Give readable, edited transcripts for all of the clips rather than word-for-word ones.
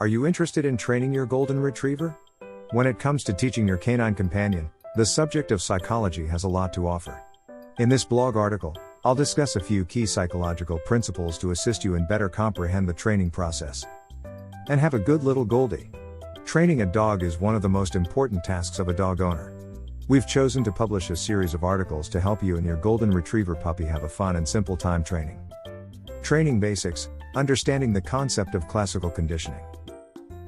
Are you interested in training your golden retriever? When it comes to teaching your canine companion, the subject of psychology has a lot to offer. In this blog article, I'll discuss a few key psychological principles to assist you in better comprehend the training process. And have a good little Goldy. Training a dog is one of the most important tasks of a dog owner. We've chosen to publish a series of articles to help you and your golden retriever puppy have a fun and simple time training. Training basics, understanding the concept of classical conditioning.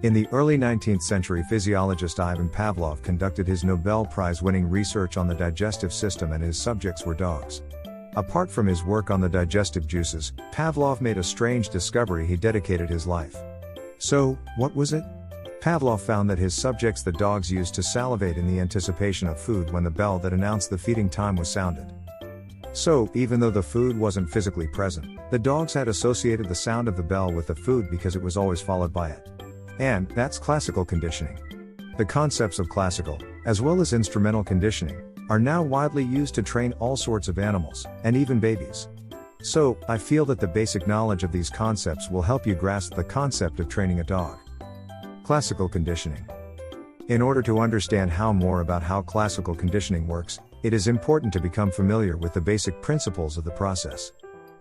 In the early 19th century, physiologist Ivan Pavlov conducted his Nobel Prize-winning research on the digestive system, and his subjects were dogs. Apart from his work on the digestive juices, Pavlov made a strange discovery he dedicated his life. So, what was it? Pavlov found that his subjects, the dogs, used to salivate in the anticipation of food when the bell that announced the feeding time was sounded. So, even though the food wasn't physically present, the dogs had associated the sound of the bell with the food because it was always followed by it. And that's classical conditioning. The concepts of classical, as well as instrumental conditioning, are now widely used to train all sorts of animals, and even babies. So, I feel that the basic knowledge of these concepts will help you grasp the concept of training a dog. Classical conditioning. In order to understand more about how classical conditioning works, it is important to become familiar with the basic principles of the process.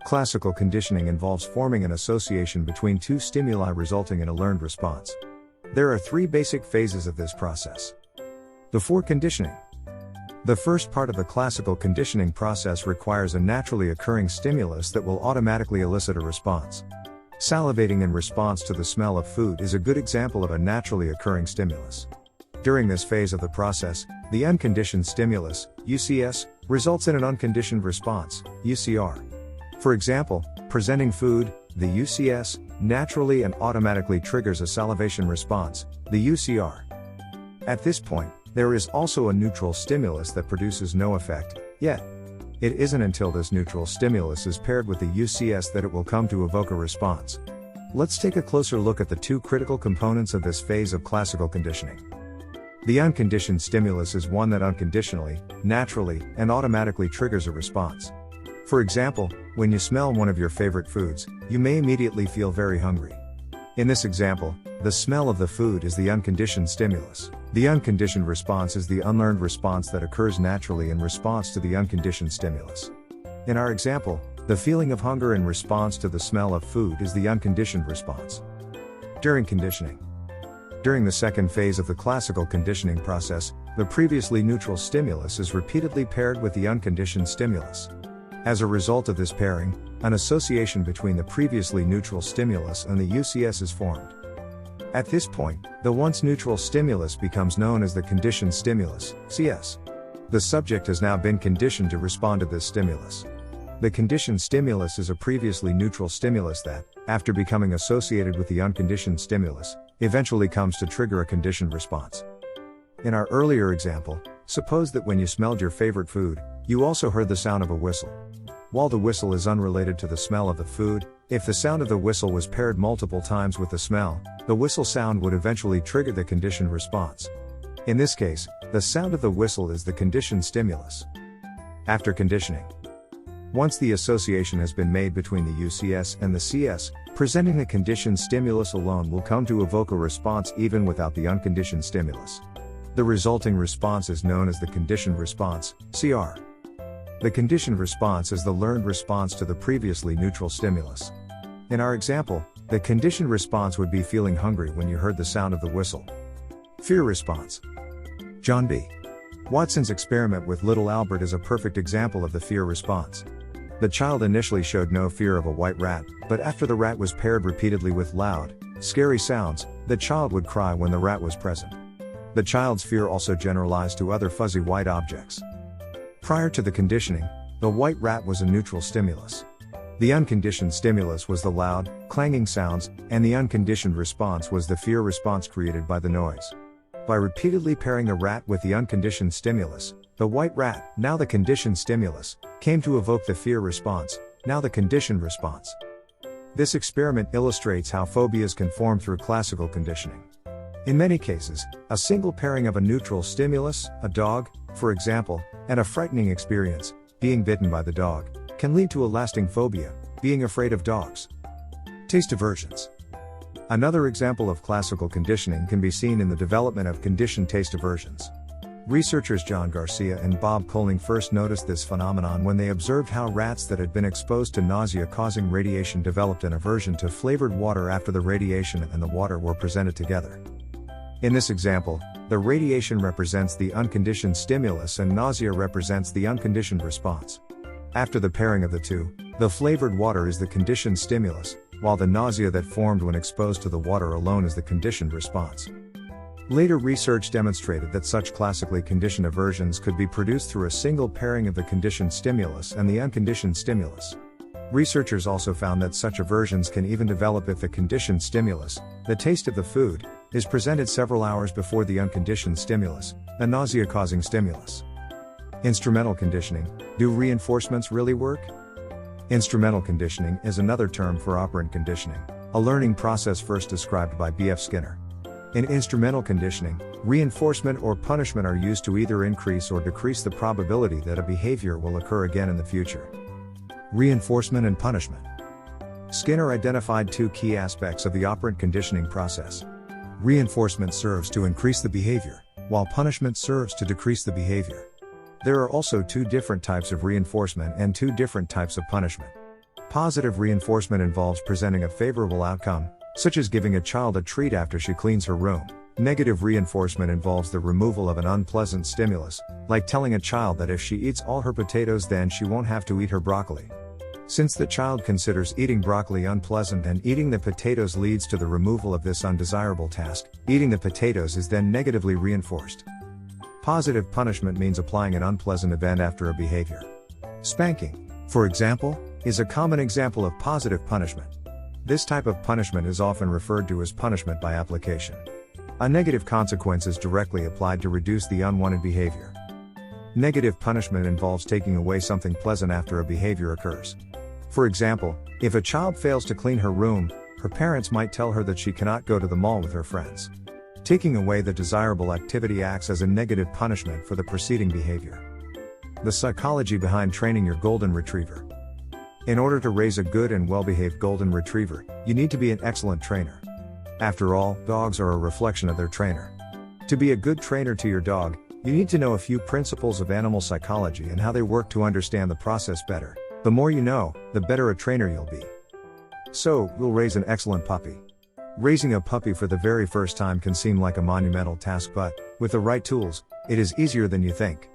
Classical conditioning involves forming an association between two stimuli resulting in a learned response. There are three basic phases of this process. The foreconditioning. The first part of the classical conditioning process requires a naturally occurring stimulus that will automatically elicit a response. Salivating in response to the smell of food is a good example of a naturally occurring stimulus. During this phase of the process, the unconditioned stimulus, UCS, results in an unconditioned response, UCR. For example, presenting food, the UCS, naturally and automatically triggers a salivation response, the UCR. At this point, there is also a neutral stimulus that produces no effect, yet. It isn't until this neutral stimulus is paired with the UCS that it will come to evoke a response. Let's take a closer look at the two critical components of this phase of classical conditioning. The unconditioned stimulus is one that unconditionally, naturally, and automatically triggers a response. For example, when you smell one of your favorite foods, you may immediately feel very hungry. In this example, the smell of the food is the unconditioned stimulus. The unconditioned response is the unlearned response that occurs naturally in response to the unconditioned stimulus. In our example, the feeling of hunger in response to the smell of food is the unconditioned response. During conditioning. During the second phase of the classical conditioning process, the previously neutral stimulus is repeatedly paired with the unconditioned stimulus. As a result of this pairing, an association between the previously neutral stimulus and the UCS is formed. At this point, the once neutral stimulus becomes known as the conditioned stimulus, CS. The subject has now been conditioned to respond to this stimulus. The conditioned stimulus is a previously neutral stimulus that, after becoming associated with the unconditioned stimulus, eventually comes to trigger a conditioned response. In our earlier example, suppose that when you smelled your favorite food, you also heard the sound of a whistle. While the whistle is unrelated to the smell of the food, if the sound of the whistle was paired multiple times with the smell, the whistle sound would eventually trigger the conditioned response. In this case, the sound of the whistle is the conditioned stimulus. After conditioning. Once the association has been made between the UCS and the CS, presenting the conditioned stimulus alone will come to evoke a response even without the unconditioned stimulus. The resulting response is known as the conditioned response, CR. The conditioned response is the learned response to the previously neutral stimulus. In our example, the conditioned response would be feeling hungry when you heard the sound of the whistle. Fear response. John B. Watson's experiment with little Albert is a perfect example of the fear response. The child initially showed no fear of a white rat, but after the rat was paired repeatedly with loud, scary sounds, the child would cry when the rat was present. The child's fear also generalized to other fuzzy white objects. Prior to the conditioning, the white rat was a neutral stimulus. The unconditioned stimulus was the loud, clanging sounds, and the unconditioned response was the fear response created by the noise. By repeatedly pairing the rat with the unconditioned stimulus, the white rat, now the conditioned stimulus, came to evoke the fear response, now the conditioned response. This experiment illustrates how phobias can form through classical conditioning. In many cases, a single pairing of a neutral stimulus, a dog, for example, and a frightening experience, being bitten by the dog, can lead to a lasting phobia, being afraid of dogs. Taste aversions. Another example of classical conditioning can be seen in the development of conditioned taste aversions. Researchers John Garcia and Bob Colling first noticed this phenomenon when they observed how rats that had been exposed to nausea-causing radiation developed an aversion to flavored water after the radiation and the water were presented together. In this example, the radiation represents the unconditioned stimulus and nausea represents the unconditioned response. After the pairing of the two, the flavored water is the conditioned stimulus, while the nausea that formed when exposed to the water alone is the conditioned response. Later research demonstrated that such classically conditioned aversions could be produced through a single pairing of the conditioned stimulus and the unconditioned stimulus. Researchers also found that such aversions can even develop if the conditioned stimulus, the taste of the food, is presented several hours before the unconditioned stimulus, a nausea-causing stimulus. Instrumental conditioning. Do reinforcements really work? Instrumental conditioning is another term for operant conditioning, a learning process first described by B.F. Skinner. In instrumental conditioning, reinforcement or punishment are used to either increase or decrease the probability that a behavior will occur again in the future. Reinforcement and punishment. Skinner identified two key aspects of the operant conditioning process. Reinforcement serves to increase the behavior, while punishment serves to decrease the behavior. There are also two different types of reinforcement and two different types of punishment. Positive reinforcement involves presenting a favorable outcome, such as giving a child a treat after she cleans her room. Negative reinforcement involves the removal of an unpleasant stimulus, like telling a child that if she eats all her potatoes then she won't have to eat her broccoli. Since the child considers eating broccoli unpleasant and eating the potatoes leads to the removal of this undesirable task, eating the potatoes is then negatively reinforced. Positive punishment means applying an unpleasant event after a behavior. Spanking, for example, is a common example of positive punishment. This type of punishment is often referred to as punishment by application. A negative consequence is directly applied to reduce the unwanted behavior. Negative punishment involves taking away something pleasant after a behavior occurs. For example, if a child fails to clean her room, her parents might tell her that she cannot go to the mall with her friends. Taking away the desirable activity acts as a negative punishment for the preceding behavior. The psychology behind training your golden retriever. In order to raise a good and well-behaved golden retriever, you need to be an excellent trainer. After all, dogs are a reflection of their trainer. To be a good trainer to your dog, you need to know a few principles of animal psychology and how they work to understand the process better. The more you know, the better a trainer you'll be. So, we'll raise an excellent puppy. Raising a puppy for the very first time can seem like a monumental task, but, with the right tools, it is easier than you think.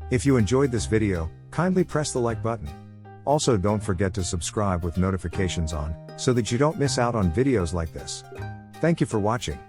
If you enjoyed this video, kindly press the like button. Also don't forget to subscribe with notifications on, so that you don't miss out on videos like this. Thank you for watching.